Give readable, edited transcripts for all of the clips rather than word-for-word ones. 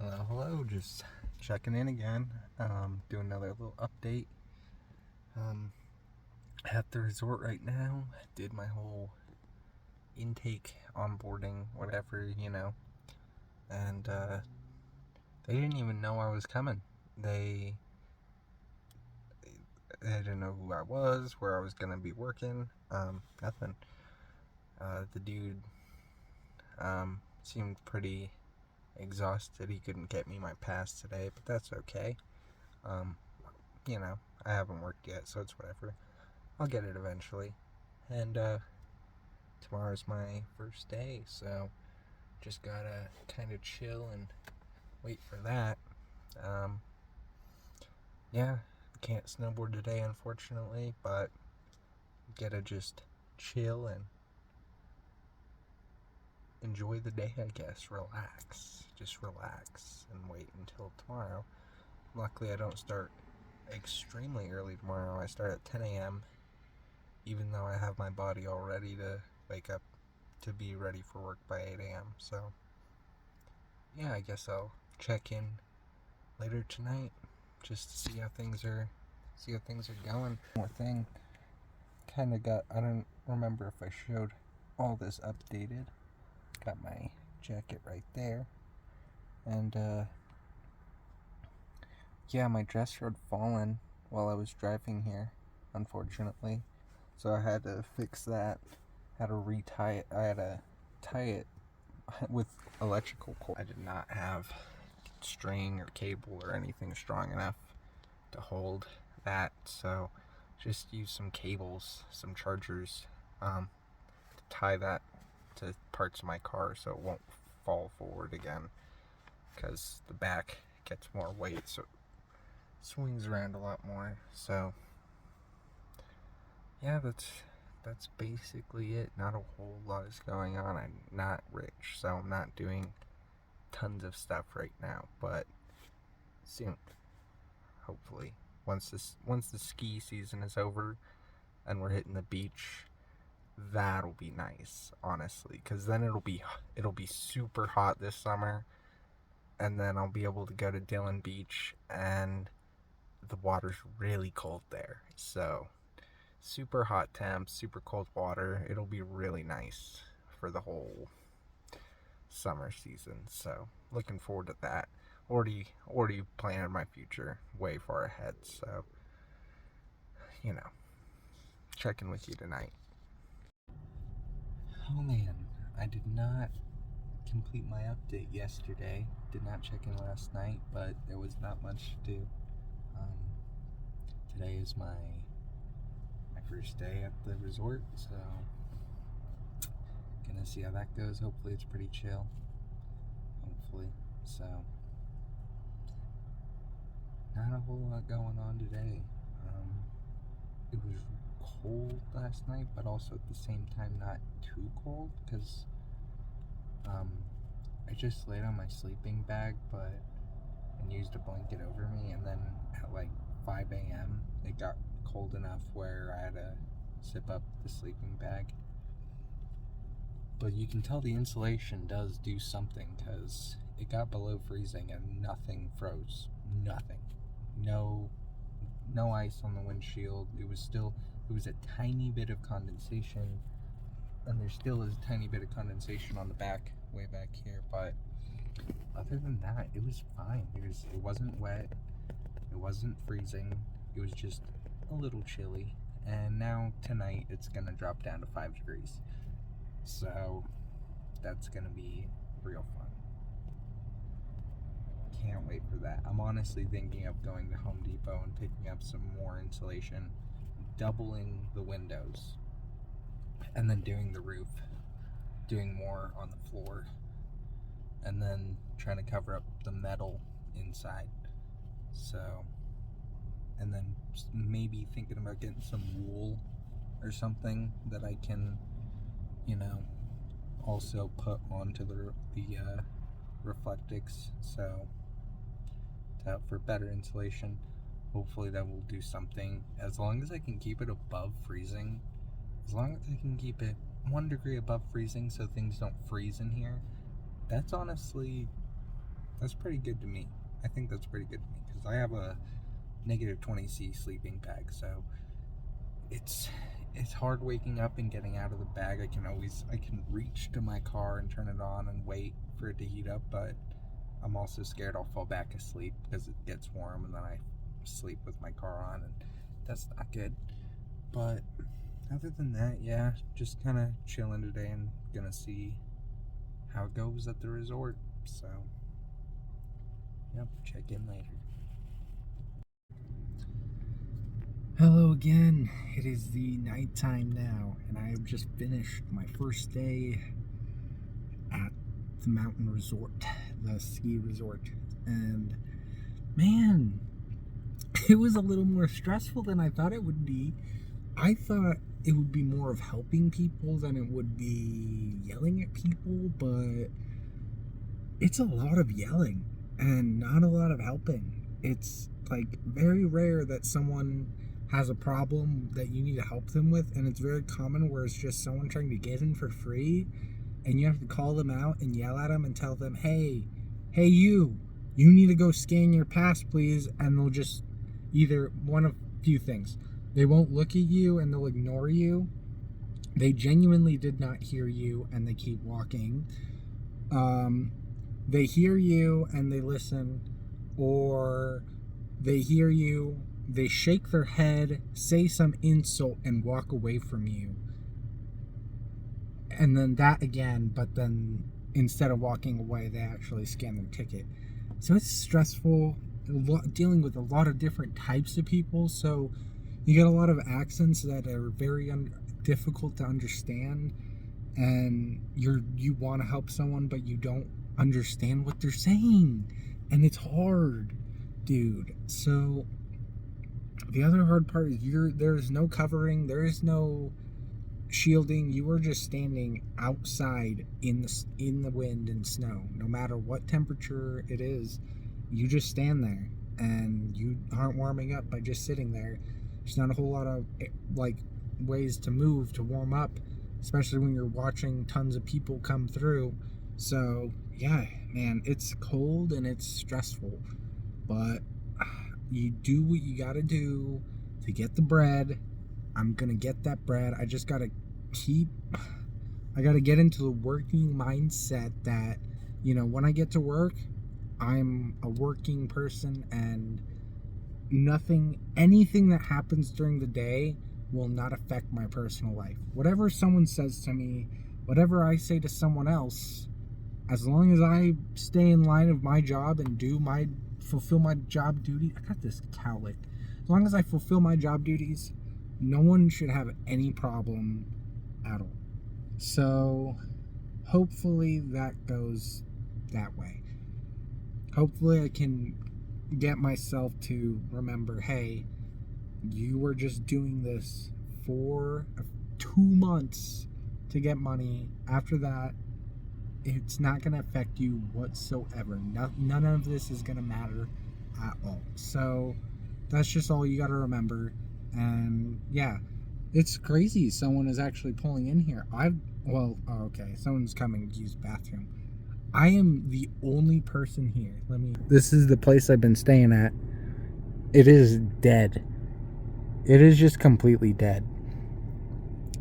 Hello, just checking in again. Doing another little update. Um, at the resort right now. Did my whole intake, onboarding, whatever, and they didn't even know I was coming. They they didn't know who I was, where I was gonna be working. Nothing. The dude seemed pretty exhausted. He couldn't get me my pass today, but that's okay. Um, I haven't worked yet, so it's whatever. I'll get it eventually. And tomorrow's my first day, so just gotta kind of chill and wait for that. Um, yeah, can't snowboard today, unfortunately, but gotta just chill and enjoy the day, I guess. Relax. Just relax and wait until tomorrow. Luckily, I don't start extremely early tomorrow. I start at 10 a.m., even though I have my body all ready to wake up to be ready for work by 8 a.m. So, yeah, I guess I'll check in later tonight just to see how things are going. One more thing, I don't remember if I showed all this updated. Got my jacket right there. And yeah, my dresser had fallen while I was driving here, unfortunately. So I had to fix that. Had to retie it. I had to tie it with electrical cord. I did not have string or cable or anything strong enough to hold that, so just use some cables, some chargers, to tie that to parts of my car so it won't fall forward again, because the back gets more weight, so it swings around a lot more. So yeah, that's basically it. Not a whole lot is going on. I'm not rich, so I'm not doing tons of stuff right now, but soon, hopefully. Once the ski season is over and we're hitting the beach, that'll be nice, honestly, because then it'll be super hot this summer, and then I'll be able to go to Dillon Beach, and the water's really cold there. So super hot temps, super cold water. It'll be really nice for the whole summer season. So looking forward to that. Already planning my future way far ahead. So checking with you tonight. Oh man, I did not complete my update yesterday. Did not check in last night, but there was not much to do. Today is my first day at the resort, so gonna see how that goes. Hopefully it's pretty chill. Hopefully. So not a whole lot going on today. It was cold last night, but also at the same time not too cold, because I just laid on my sleeping bag and used a blanket over me, and then at like 5 a.m. it got cold enough where I had to zip up the sleeping bag. But you can tell the insulation does do something, because it got below freezing and nothing froze. Nothing. No ice on the windshield. It was a tiny bit of condensation, and there still is a tiny bit of condensation on the back, way back here, but other than that, it was fine. It wasn't wet, it wasn't freezing, it was just a little chilly. And now tonight it's gonna drop down to 5 degrees, so that's gonna be real fun. Can't wait for that. I'm honestly thinking of going to Home Depot and picking up some more insulation, doubling the windows, and then doing the roof, doing more on the floor, and then trying to cover up the metal inside. So, and then maybe thinking about getting some wool or something that I can, also put onto the Reflectix, so for better insulation. Hopefully that will do something. As long as I can keep it above freezing, as long as I can keep it 1 degree above freezing so things don't freeze in here, that's honestly That's pretty good to me. I think that's pretty good to me because I have a negative 20C sleeping bag, so it's hard waking up and getting out of the bag. I can reach to my car and turn it on and wait for it to heat up, but I'm also scared I'll fall back asleep because it gets warm and then I sleep with my car on, and that's not good. But other than that, yeah, just kind of chilling today and gonna see how it goes at the resort. So, yep, check in later. Hello again. It is the nighttime now, and I have just finished my first day at the mountain resort, the ski resort, and man, it was a little more stressful than I thought it would be. I thought it would be more of helping people than it would be yelling at people, but it's a lot of yelling and not a lot of helping. It's like very rare that someone has a problem that you need to help them with, and it's very common where it's just someone trying to get in for free and you have to call them out and yell at them and tell them, hey you need to go scan your pass please, and they'll just either one of a few things. They won't look at you and they'll ignore you. They genuinely did not hear you and they keep walking. They hear you and they listen, or they hear you, they shake their head, say some insult, and walk away from you. And then that again, but then instead of walking away, they actually scan their ticket. So it's stressful, dealing with a lot of different types of people. So you get a lot of accents that are very difficult to understand, and you want to help someone, but you don't understand what they're saying, and it's hard, dude. So the other hard part is there's no covering, there is no shielding. You are just standing outside in the wind and snow. No matter what temperature it is, you just stand there, and you aren't warming up by just sitting there. There's not a whole lot of like ways to move to warm up, especially when you're watching tons of people come through. So yeah, man, it's cold and it's stressful, but you do what you gotta do to get the bread. I'm gonna get that bread. I just gotta get into the working mindset that, when I get to work, I'm a working person, and anything that happens during the day will not affect my personal life. Whatever someone says to me, whatever I say to someone else, as long as I stay in line of my job and fulfill my job duty. I got this cowlick. As long as I fulfill my job duties, no one should have any problem at all. So hopefully that goes that way. Hopefully I can get myself to remember, hey, you were just doing this for 2 months to get money. After that, it's not going to affect you whatsoever. None of this is going to matter at all. So that's just all you got to remember. And yeah, it's crazy someone is actually pulling in here. Okay, someone's coming to use the bathroom. I am the only person here. This is the place I've been staying at. It is dead. It is just completely dead.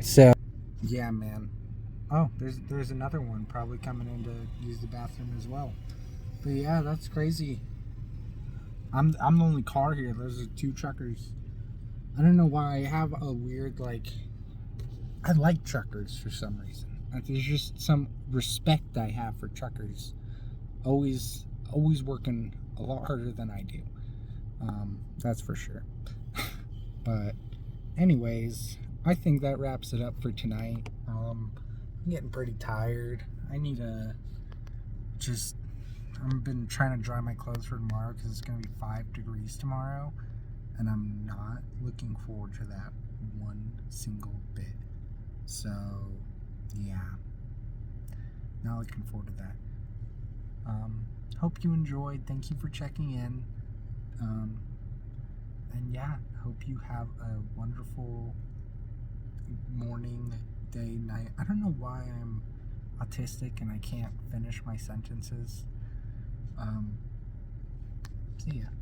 So yeah, man. Oh, there's another one probably coming in to use the bathroom as well. But yeah, that's crazy. I'm the only car here. There's 2 truckers. I don't know why I have a weird I like truckers for some reason. There's just some respect I have for truckers. Always working a lot harder than I do. That's for sure. But anyways, I think that wraps it up for tonight. I'm getting pretty tired. I need to I've been trying to dry my clothes for tomorrow because it's going to be 5 degrees tomorrow, and I'm not looking forward to that one single bit. So yeah, not looking forward to that. Hope you enjoyed. Thank you for checking in. And yeah, hope you have a wonderful morning, day, night. I don't know why I'm autistic and I can't finish my sentences. See ya.